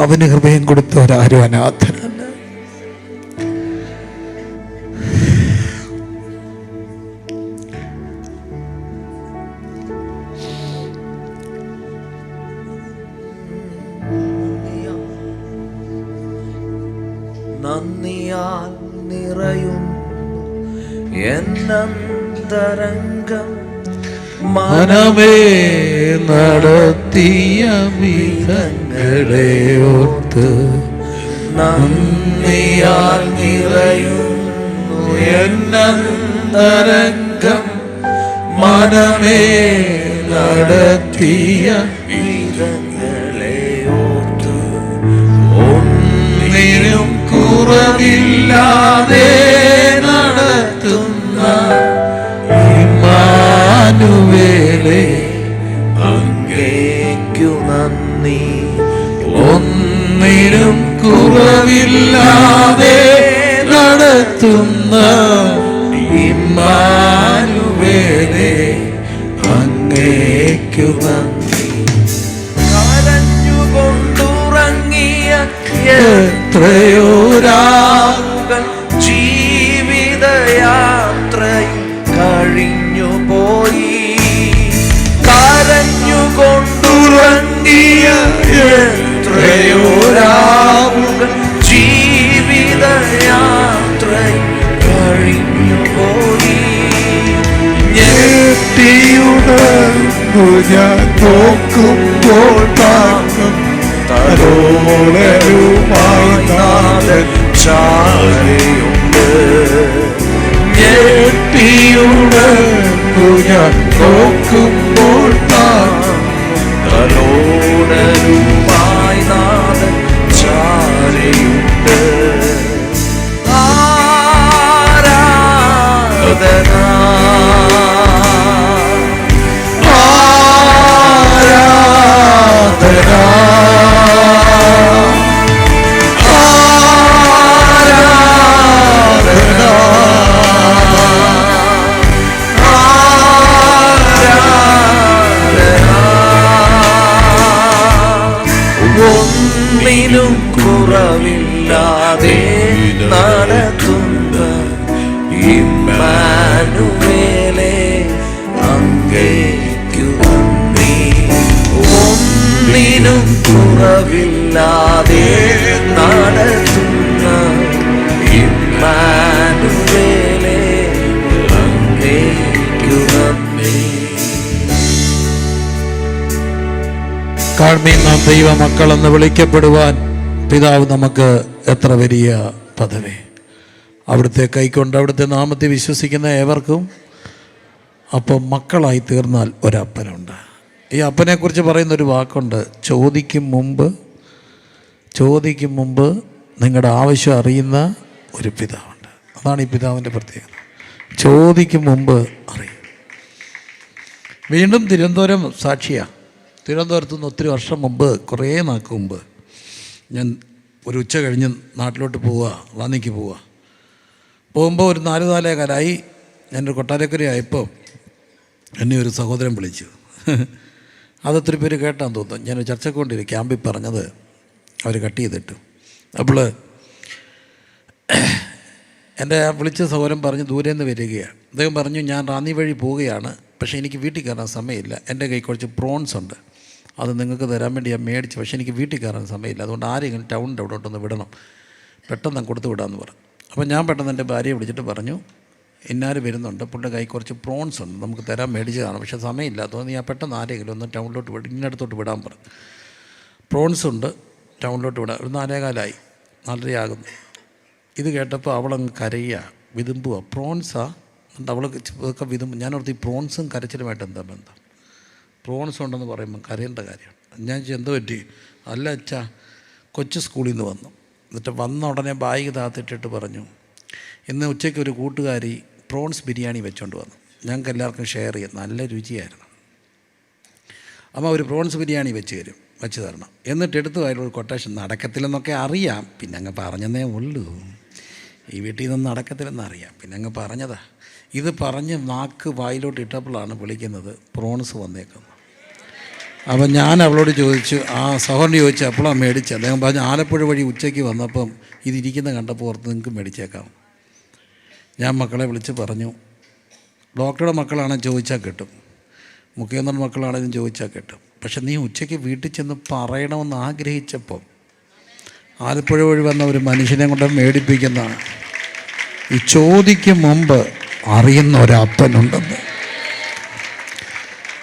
അവന് ഹൃദയം കൊടുത്തവരാരും അനാഥരല്ല. നന്ദിയാൽ നിറയുന്നു എന്നന്തരംഗം, മനമേ നടത്തിയ വിധങ്ങളെ ഓർത്ത്. നന്ദിയാൽ നിറയുന്നു എന്നന്തരംഗം, മനമേ നടത്തിയ വിധങ്ങളെ ഓർത്തു. ഒന്നിനും കുറവില്ലാതെ നടത്തുന്ന ഇമ്മാനുവേലേ, അങ്ങേക്കു നന്ദി. ഒന്നിനും കുറവില്ലാതെ നടത്തുന്ന ഇമ്മാനുവേലേ, അങ്ങേക്കു നന്ദി. കരഞ്ഞുകൊണ്ടുറങ്ങിയ എത്രയോ രാവുകൾ ജീവിതയാത്രയിൽ കഴിഞ്ഞുപോയി. കരഞ്ഞുകൊണ്ടുറങ്ങിയ എത്രയോ രാവുകൾ ജീവിതയാത്രയിൽ കഴിഞ്ഞുപോയി. ഞെട്ടിയുണർന്നു ഞാൻ നോക്കുമ്പോൾ താങ്ങും തലോളരുമായി നാഥൻ ചാരയുണ്ട്. ഞെട്ടിയുണർന്നു ഞാൻ നോക്കുമ്പോൾ താങ്ങും തലോടരുമായി നാഥൻ ചാരയുണ്ട്. ആരാധന കാഴ്മീൻ നാം ദൈവ മക്കളെന്ന് വിളിക്കപ്പെടുവാൻ പിതാവ് നമുക്ക് എത്ര വലിയ പദവി. അവിടുത്തെ കൈക്കൊണ്ട് അവിടുത്തെ നാമത്തെ വിശ്വസിക്കുന്ന ഏവർക്കും അപ്പം മക്കളായി തീർന്നാൽ ഒരപ്പനുണ്ട്. ഈ അപ്പനെക്കുറിച്ച് പറയുന്നൊരു വാക്കുണ്ട്, ചോദിക്കും മുമ്പ് നിങ്ങളുടെ ആവശ്യം അറിയുന്ന ഒരു പിതാവുണ്ട്. അതാണ് ഈ പിതാവിൻ്റെ പ്രത്യേകത. ചോദിക്കും മുമ്പ് അറിയും. വീണ്ടും തിരുവനന്തപുരം സാക്ഷിയാണ്. തിരുവനന്തപുരത്ത് നിന്ന് ഒത്തിരി വർഷം മുമ്പ്, കുറേ നാൾക്ക് മുമ്പ്, ഞാൻ ഒരു ഉച്ച കഴിഞ്ഞ് നാട്ടിലോട്ട് റാന്നിക്ക് പോകുമ്പോൾ ഒരു 4:45 ഞാനൊരു കൊട്ടാരക്കരയായപ്പോൾ എന്നെ ഒരു സഹോദരൻ വിളിച്ചു. അതൊത്തിരി പേര് കേട്ടാന്ന് തോന്നുന്നു. ഞാനൊരു ചർച്ചയ്ക്ക് കൊണ്ടിരിക്കും ക്യാമ്പിൽ പറഞ്ഞത് അവർ കട്ട് ചെയ്തിട്ടു. അപ്പോൾ എൻ്റെ വിളിച്ച സഹോദരൻ പറഞ്ഞു ദൂരെ നിന്ന് വരികയാണ്. അദ്ദേഹം പറഞ്ഞു ഞാൻ റാന്നി വഴി പോവുകയാണ്, പക്ഷേ എനിക്ക് വീട്ടിൽ കയറാൻ സമയമില്ല. എൻ്റെ കൈ കുറച്ച് പ്രോൺസ് ഉണ്ട്, അത് നിങ്ങൾക്ക് തരാൻ വേണ്ടി ഞാൻ മേടിച്ചു, പക്ഷേ എനിക്ക് വീട്ടിൽ കയറാൻ സമയമില്ല. അതുകൊണ്ട് ആരെങ്കിലും ടൗണിൻ്റെ അവിടോട്ടൊന്ന് വിടണം, പെട്ടെന്ന് കൊടുത്തു വിടാമെന്ന് പറഞ്ഞു. അപ്പോൾ ഞാൻ പെട്ടെന്ന് എൻ്റെ ഭാര്യയെ വിളിച്ചിട്ട് പറഞ്ഞു ഇന്നാര് വരുന്നുണ്ട്, പുള്ളിയുടെ കൈ കുറച്ച് പ്രോൺസ് ഉണ്ട്, നമുക്ക് തരാൻ മേടിച്ചതാണ്, പക്ഷേ സമയമില്ല, അതുകൊണ്ട് ഞാൻ പെട്ടെന്ന് ആരെങ്കിലും ഒന്ന് ടൗണിലോട്ട് ഇന്നടുത്തോട്ട് വിടാൻ പറഞ്ഞു. പ്രോൺസ് ഉണ്ട്, ടൗണിലോട്ട് വിടാം. ഒരു 4:15 4:30 ആകുന്നു. ഇത് കേട്ടപ്പോൾ അവളങ്ങ് കരയുക, വിതുമ്പുക. പ്രോൺസാ എന്നിട്ട് അവൾക്ക് ഇതൊക്കെ വിതുമ്പ്. ഞാനോർത്ത് ഈ പ്രോൺസും കരച്ചിലുമായിട്ട് എന്താ ബന്ധം? പ്രോൺസ് ഉണ്ടെന്ന് പറയുമ്പോൾ കരയേണ്ട കാര്യമാണ്. ഞാൻ എന്തോ പറ്റി? അല്ല അച്ഛാ, കൊച്ചു സ്കൂളിൽ നിന്ന് വന്നു. എന്നിട്ട് വന്ന ഉടനെ ബാഗ് താത്തിട്ടിട്ട് പറഞ്ഞു ഇന്ന് ഉച്ചയ്ക്ക് ഒരു കൂട്ടുകാരി പ്രോൺസ് ബിരിയാണി വെച്ചുകൊണ്ട് വന്നു, ഞങ്ങൾക്ക് എല്ലാവർക്കും ഷെയർ ചെയ്യാം, നല്ല രുചിയായിരുന്നു. അമ്മ ഒരു പ്രോൺസ് ബിരിയാണി വെച്ച് തരണം. എന്നിട്ട് എടുത്തു അതിലൊരു കൊട്ടേഷൻ. നടക്കത്തില്ലെന്നൊക്കെ അറിയാം, പിന്നെ അങ്ങ് പറഞ്ഞതേ ഉള്ളൂ. ഈ വീട്ടിൽ നിന്നൊന്നും നടക്കത്തില്ലെന്ന് അറിയാം, പിന്നെ അങ്ങ് പറഞ്ഞതാ. ഇത് പറഞ്ഞ് നാക്ക് വായിലോട്ട് ഇട്ടപ്പോഴാണ് വിളിക്കുന്നത് പ്രോൺസ് വന്നേക്കുന്നത്. അപ്പം ഞാൻ അവളോട് ചോദിച്ചു, ആ സഹോദരൻ ചോദിച്ചു, അപ്പോഴാണ് മേടിച്ച്. അദ്ദേഹം പറഞ്ഞു ആലപ്പുഴ വഴി ഉച്ചയ്ക്ക് വന്നപ്പം ഇതിരിക്കുന്ന കണ്ടപ്പോൾ ഓർത്ത് നിങ്ങൾക്ക് മേടിച്ചേക്കാം. ഞാൻ മക്കളെ വിളിച്ച് പറഞ്ഞു, ഡോക്ടറുടെ മക്കളാണെങ്കിൽ ചോദിച്ചാൽ കിട്ടും, മുഖ്യമന്ത്രി മക്കളാണെങ്കിലും ചോദിച്ചാൽ കിട്ടും, പക്ഷെ നീ ഉച്ചയ്ക്ക് വീട്ടിൽ ചെന്ന് പറയണമെന്ന് ആഗ്രഹിച്ചപ്പം ആലപ്പുഴ വഴി വന്ന ഒരു മനുഷ്യനെ കൊണ്ട് മേടിപ്പിക്കുന്നതാണ്. ഈ ചോദിക്കും മുമ്പ് അറിയുന്ന ഒരപ്പനുണ്ടെന്ന്.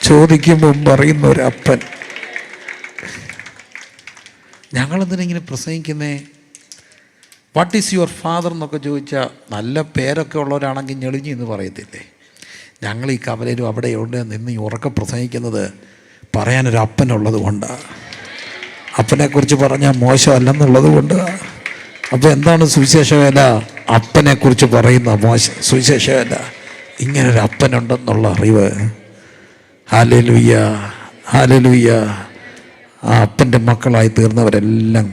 ചോദിക്കും മുമ്പ് അറിയുന്ന ഒരപ്പൻ. ഞങ്ങളെന്തിനെങ്കിലും പ്രസംഗിക്കുന്നേ? വാട്ട് ഈസ് യുവർ ഫാദർ എന്നൊക്കെ ചോദിച്ചാൽ നല്ല പേരൊക്കെ ഉള്ളവരാണെങ്കിൽ ഞെളിഞ്ഞി എന്ന് പറയത്തില്ലേ? ഞങ്ങൾ ഈ കവലയിലും അവിടെ എവിടെ നിന്ന് ഈ ഉറക്കെ പ്രസംഗിക്കുന്നത് പറയാനൊരു അപ്പനുള്ളത് കൊണ്ടാണ്. അപ്പനെക്കുറിച്ച് പറഞ്ഞാൽ മോശമല്ലെന്നുള്ളത് കൊണ്ട്. അപ്പോൾ എന്താണ് സുവിശേഷ വേല? അപ്പനെക്കുറിച്ച് പറയുന്ന സുവിശേഷ വേല. ഇങ്ങനൊരു അപ്പനുണ്ടെന്നുള്ള അറിവ്. Hallelujah, hallelujah. ആ അപ്പൻ്റെ മക്കളായി തീർന്നവരെല്ലാം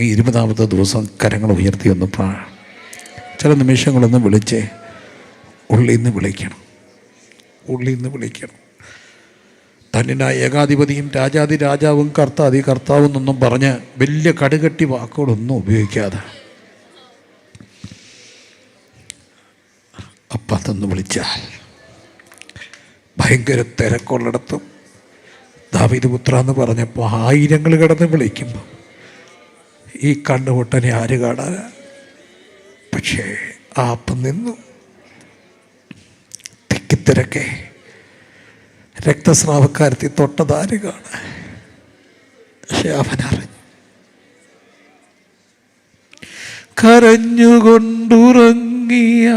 ഈ 20ാമത്തെ ദിവസം കരങ്ങൾ ഉയർത്തി ഒന്ന് ചില നിമിഷങ്ങളൊന്ന് വിളിച്ചേ. ഉള്ളിൽ നിന്ന് വിളിക്കണം. തന്നിനായ ഏകാധിപതിയും രാജാതി രാജാവും കർത്താതി കർത്താവും എന്നൊന്നും പറഞ്ഞ് വലിയ കടുകട്ടി വാക്കുകളൊന്നും ഉപയോഗിക്കാതെ അപ്പത്തൊന്ന് വിളിച്ചാൽ ഭയങ്കര തിരക്കുള്ളിടത്തും ദാവീദ് പുത്ര എന്ന് പറഞ്ഞപ്പോൾ 1000 കിടന്ന് വിളിക്കുമ്പോൾ ഈ കണ്ണുപൊട്ടനെ ആര് കാണാനാ? പക്ഷേ ആ അപ്പം നിന്നു. തിക്കിത്തിരക്കെ രക്തസ്രാവക്കാരത്തി തൊട്ടതാര് കാണാൻ? പക്ഷെ അവനറിഞ്ഞു. കരഞ്ഞുകൊണ്ടുറങ്ങിയ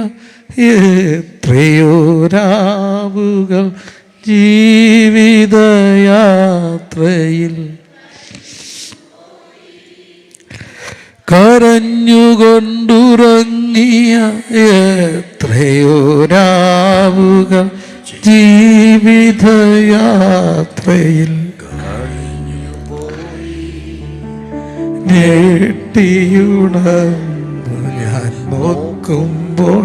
എത്രയോ രാവുകൾ ജീവിതയാത്രയിൽ, കരഞ്ഞുകൊണ്ടുറങ്ങിയ എത്രയോ രാവുകൾ ജീവിതയാത്രയിൽ ഞെട്ടിയുണർന്നു ഞാൻ നോക്കുമ്പോൾ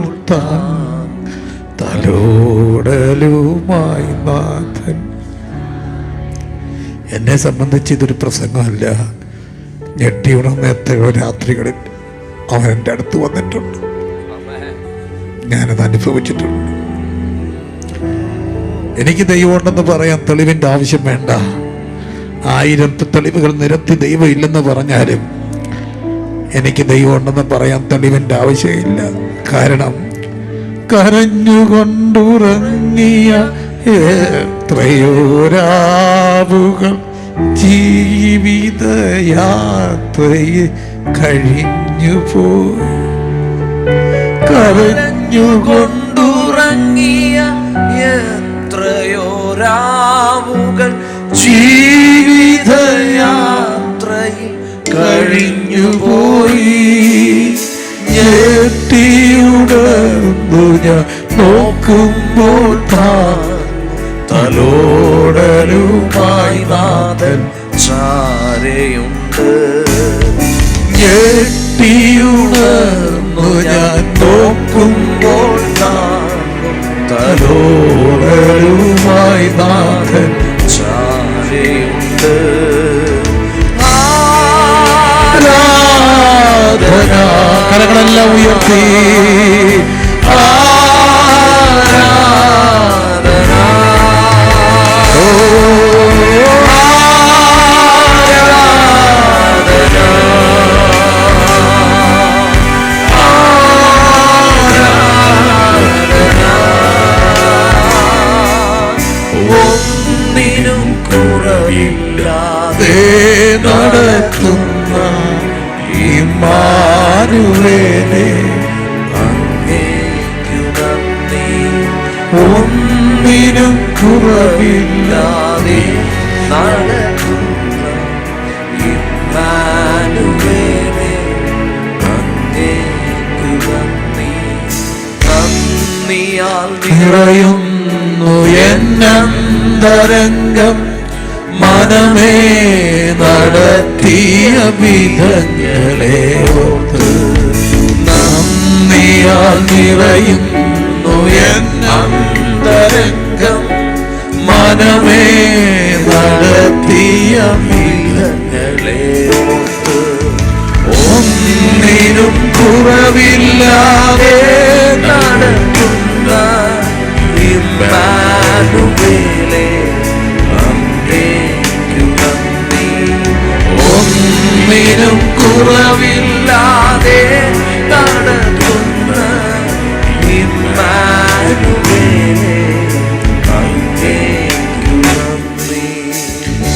തലോടലുമായി നാഥൻ. എന്നെ സംബന്ധിച്ച് ഇതൊരു പ്രസംഗമല്ല. ഞെട്ടിയുണർന്ന എത്രയോ രാത്രികളിൽ അവൻ എൻ്റെ അടുത്ത് വന്നിട്ടുണ്ട്. ഞാനത് അനുഭവിച്ചിട്ടുണ്ട്. എനിക്ക് ദൈവമുണ്ടെന്ന് പറയാൻ തെളിവിൻ്റെ ആവശ്യം വേണ്ട. 1000 തെളിവുകൾ നിരത്തി ദൈവം ഇല്ലെന്ന് പറഞ്ഞാലും എനിക്ക് ദൈവമുണ്ടെന്ന് പറയാൻ തെളിവിൻ്റെ ആവശ്യമില്ല. കാരണം കരഞ്ഞുകൊണ്ടുറങ്ങിയ എത്രയോ രാവുകൾ ജീവിതയാത്രയിൽ കഴിഞ്ഞു പോയി കരഞ്ഞുകൊണ്ടുറങ്ങിയ എത്രയോ രാവുകൾ ജീവിതയാത്രയിൽ കഴിഞ്ഞുപോയി ഞെട്ടിയുടർന്നു ഞാൻ നോക്കുമ്പോൾ തലോടലുമായി നാഥൻ ചാരയുണ്ട്. ഞെട്ടിയുണർന്നു ഞാൻ നോക്കുമ്പോൾ തലോടലുമായി നാഥൻ ചാരയുണ്ട്. ആരാധന കരങ്ങളെല്ലാം ഉയർത്തി ആരാധന ഓ ആരാധന ഒന്നിനും കുറവില്ലാതെ നടത്തുന്ന ഇമ്മാനുവേലേ അങ്ങേക്കു നന്ദി. ഒന്നിനും കുറവില്ലാതെ നടക്കുന്ന ഇമ്മാനുവേലേ അങ്ങേക്കു നന്ദി. നന്ദിയാൽ നിറയുന്നു എന്നന്തരംഗം മനമേ നടത്തിയ വിധങ്ങളെ ഓർത്ത് നന്ദിയാൽ നിറയുന്നു എന്നന്തരംഗം മനമേ നടത്തിയ വിധങ്ങളെ ഓർത്ത് ഒന്നിനും കുറവില്ലാതെ നടക്കുന്ന ഇമ്മാനുവേലേ അങ്ങേക്കു നന്ദി. ഒന്നിനും കുറവില്ലാതെ നടക്കുന്ന ഇമ്മാനുവേലേ അങ്ങേക്കു നന്ദി.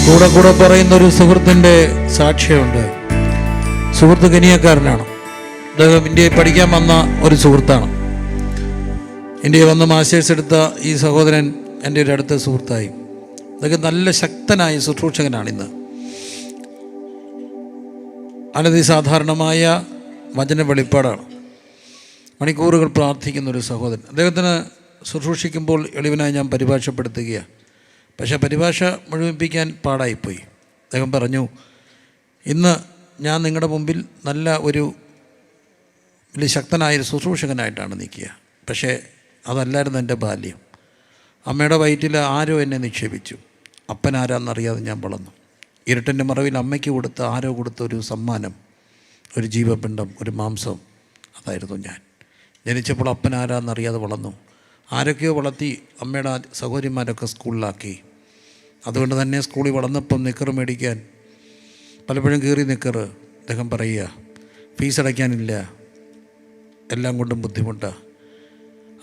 കൂടെ കൂടെ പറയുന്ന ഒരു സുഹൃത്തിൻ്റെ സാക്ഷ്യമുണ്ട്. സുഹൃത്ത് കെനിയക്കാരനാണ്. അദ്ദേഹം ഇന്ത്യയിൽ പഠിക്കാൻ വന്ന ഒരു സുഹൃത്താണ്. ഇന്ത്യയിൽ വന്ന് മാസ്റ്റേഴ്സ് എടുത്ത ഈ സഹോദരൻ എൻ്റെ ഒരു അടുത്ത സുഹൃത്തായി. അദ്ദേഹം നല്ല ശക്തനായ ശുശ്രൂഷകനാണ്. ഇന്ന് അനധിസാധാരണമായ വചന വെളിപ്പാടാണ്. മണിക്കൂറുകൾ പ്രാർത്ഥിക്കുന്ന ഒരു സഹോദരൻ. അദ്ദേഹത്തിന് ശുശ്രൂഷിക്കുമ്പോൾ എളിവനായി ഞാൻ പരിഭാഷപ്പെടുത്തുകയാണ്. പക്ഷേ പരിഭാഷ മുഴുമിപ്പിക്കാൻ പാടായിപ്പോയി. അദ്ദേഹം പറഞ്ഞു, ഇന്ന് ഞാൻ നിങ്ങളുടെ മുമ്പിൽ നല്ല ഒരു വലിയ ശക്തനായൊരു ശുശ്രൂഷകനായിട്ടാണ് നിൽക്കുക. പക്ഷേ അതല്ലായിരുന്നു എൻ്റെ ബാല്യം. അമ്മയുടെ വയറ്റിൽ ആരോ എന്നെ നിക്ഷേപിച്ചു. അപ്പൻ ആരാന്നറിയാതെ ഞാൻ വളർന്നു. ഇരുട്ടിൻ്റെ മറവിൽ അമ്മയ്ക്ക് കൊടുത്ത ആരോ കൊടുത്ത ഒരു സമ്മാനം, ഒരു ജീവപിണ്ഡം, ഒരു മാംസം, അതായിരുന്നു ഞാൻ. ജനിച്ചപ്പോൾ അപ്പൻ ആരാന്നറിയാതെ വളർന്നു. ആരൊക്കെയോ വളർത്തി അമ്മയുടെ സഹോദരിമാരൊക്കെ സ്കൂളിലാക്കി. അതുകൊണ്ട് തന്നെ സ്കൂളിൽ വളർന്നപ്പം നിക്കറ് മേടിക്കാൻ പലപ്പോഴും കീറി നിക്കറ്. അദ്ദേഹം പറയുക, ഫീസ് അടയ്ക്കാനില്ല, എല്ലാം കൊണ്ടും ബുദ്ധിമുട്ടാണ്.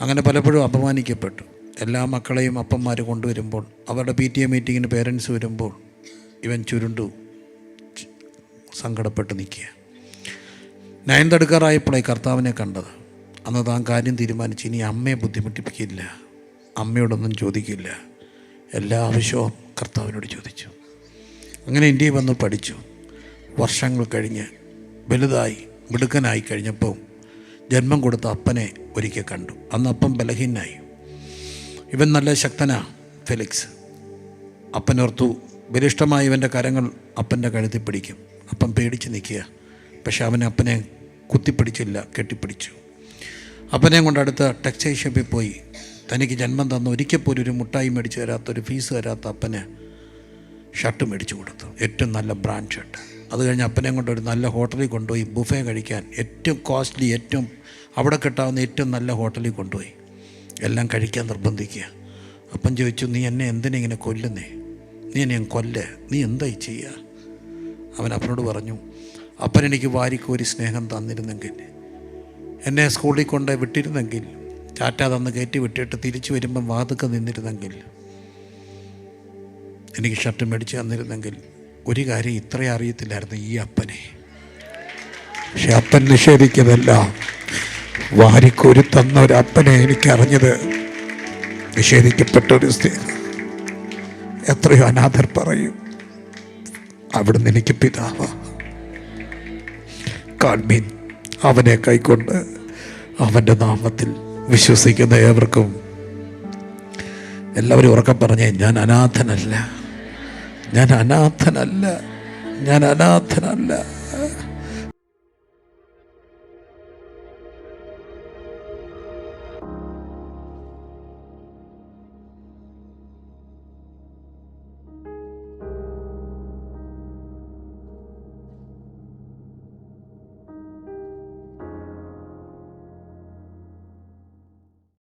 അങ്ങനെ പലപ്പോഴും അപമാനിക്കപ്പെട്ടു. എല്ലാ മക്കളെയും അപ്പന്മാർ കൊണ്ടുവരുമ്പോൾ, അവരുടെ PTA മീറ്റിങ്ങിന് പേരൻസ് വരുമ്പോൾ ഇവൻ ചുരുണ്ടു സങ്കടപ്പെട്ട് നിൽക്കുക. 9th എടുക്കാറായപ്പോഴായി കർത്താവിനെ കണ്ടത്. അന്ന് താൻ കാര്യം തീരുമാനിച്ച് ഇനി അമ്മയെ ബുദ്ധിമുട്ടിപ്പിക്കില്ല, അമ്മയോടൊന്നും ചോദിക്കില്ല, എല്ലാ ആവശ്യവും കർത്താവിനോട് ചോദിച്ചു. അങ്ങനെ ഇന്ത്യയിൽ വന്ന് പഠിച്ചു. വർഷങ്ങൾ കഴിഞ്ഞ് വലുതായി മിടുക്കനായി കഴിഞ്ഞപ്പോൾ ജന്മം കൊടുത്ത അപ്പനെ ഒരിക്കൽ കണ്ടു. അന്ന് അപ്പം ബലഹീനായി. ഇവൻ നല്ല ശക്തനാ ഫെലിക്സ്. അപ്പനോർത്തു ബലിഷ്ടമായ ഇവൻ്റെ കരങ്ങൾ അപ്പൻ്റെ കഴുത്തിൽ പിടിക്കും. അപ്പം പേടിച്ച് നിൽക്കുക. പക്ഷെ അപ്പനെ കുത്തിപ്പിടിച്ചില്ല, കെട്ടിപ്പിടിച്ചു. അപ്പനെ കൊണ്ട് അടുത്ത ടെക്സ്റ്റൈൽ ഷോപ്പിൽ പോയി തനിക്ക് ജന്മം തന്ന ഒരിക്കൽ പോലും ഒരു മുട്ടായി മേടിച്ച് തരാത്ത, ഒരു ഫീസ് തരാത്ത അപ്പന് ഷർട്ട് മേടിച്ചു കൊടുത്തു, ഏറ്റവും നല്ല ബ്രാൻഡ് ഷർട്ട്. അത് കഴിഞ്ഞ് അപ്പനെ കൊണ്ട് ഒരു നല്ല ഹോട്ടലിൽ കൊണ്ടുപോയി ബുഫേ കഴിക്കാൻ, ഏറ്റവും കോസ്റ്റ്ലി, ഏറ്റവും അവിടെ കിട്ടാവുന്ന ഏറ്റവും നല്ല ഹോട്ടലിൽ കൊണ്ടുപോയി എല്ലാം കഴിക്കാൻ നിർബന്ധിക്കുക. അപ്പം ചോദിച്ചു, നീ എന്നെ എന്തിനാ ഇങ്ങനെ കൊല്ലുന്നേ? നീ എന്നെ കൊല്ലേ, നീ എന്തായി ചെയ്യുക? അവൻ അപ്പനോട് പറഞ്ഞു, അപ്പൻ എനിക്ക് വാരിക്കോരി സ്നേഹം തന്നിരുന്നെങ്കിൽ, എന്നെ സ്കൂളിൽ കൊണ്ട് വിട്ടിരുന്നെങ്കിൽ, ടാറ്റ തന്ന് കയറ്റി വിട്ടിട്ട് തിരിച്ചു വരുമ്പം വാതുക്കെ നിന്നിരുന്നെങ്കിൽ, എനിക്ക് ഷർട്ട് മേടിച്ച് തന്നിരുന്നെങ്കിൽ ഒരു കാര്യം ഇത്രയും അറിയത്തില്ലായിരുന്നു ഈ അപ്പനെ. പക്ഷെ അപ്പൻ നിഷേധിക്കുന്നതല്ല, വാരിക്കോരി തന്ന ഒരു അപ്പനെ എനിക്കറിഞ്ഞത്. നിഷേധിക്കപ്പെട്ട ഒരു സ്ത്രീ. എത്രയോ അനാഥർ പറയും അവിടുന്ന് എനിക്ക് പിതാവാ. കാൺമീൻ, അവനെ കൈക്കൊണ്ട് അവൻ്റെ നാമത്തിൽ വിശ്വസിക്കുന്ന ഏവർക്കും. എല്ലാവരും ഉറക്കം പറഞ്ഞേ, ഞാൻ അനാഥനല്ല, ഞാൻ അനാഥനല്ല, ഞാൻ അനാഥനല്ല.